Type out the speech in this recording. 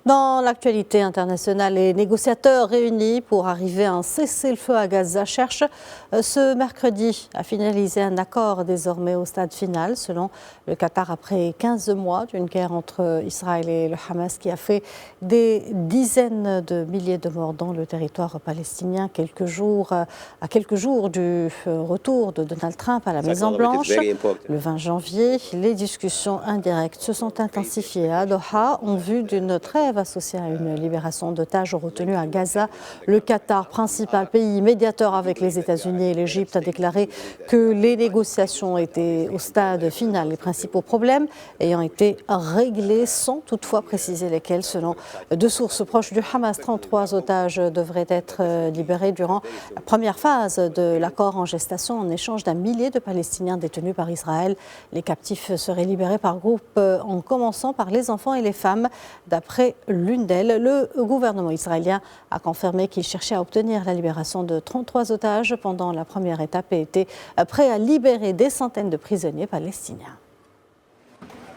Dans l'actualité internationale, les négociateurs réunis pour arriver à un cessez-le-feu à Gaza cherchent ce mercredi à finaliser un accord désormais au stade final, selon le Qatar, après 15 mois d'une guerre entre Israël et le Hamas qui a fait des dizaines de milliers de morts dans le territoire palestinien à quelques jours du retour de Donald Trump à la Maison-Blanche. Le 20 janvier, les discussions indirectes se sont intensifiées à Doha en vue d'une trêve associée à une libération d'otages retenus à Gaza. Le Qatar, principal pays médiateur avec les États-Unis et l'Égypte, a déclaré que les négociations étaient au stade final, les principaux problèmes ayant été réglés sans toutefois préciser lesquels. Selon deux sources proches du Hamas, 33 otages devraient être libérés durant la première phase de l'accord en gestation en échange d'un millier de Palestiniens détenus par Israël. Les captifs seraient libérés par groupe en commençant par les enfants et les femmes. D'après l'une d'elles, le gouvernement israélien a confirmé qu'il cherchait à obtenir la libération de 33 otages pendant la première étape et était prêt à libérer des centaines de prisonniers palestiniens.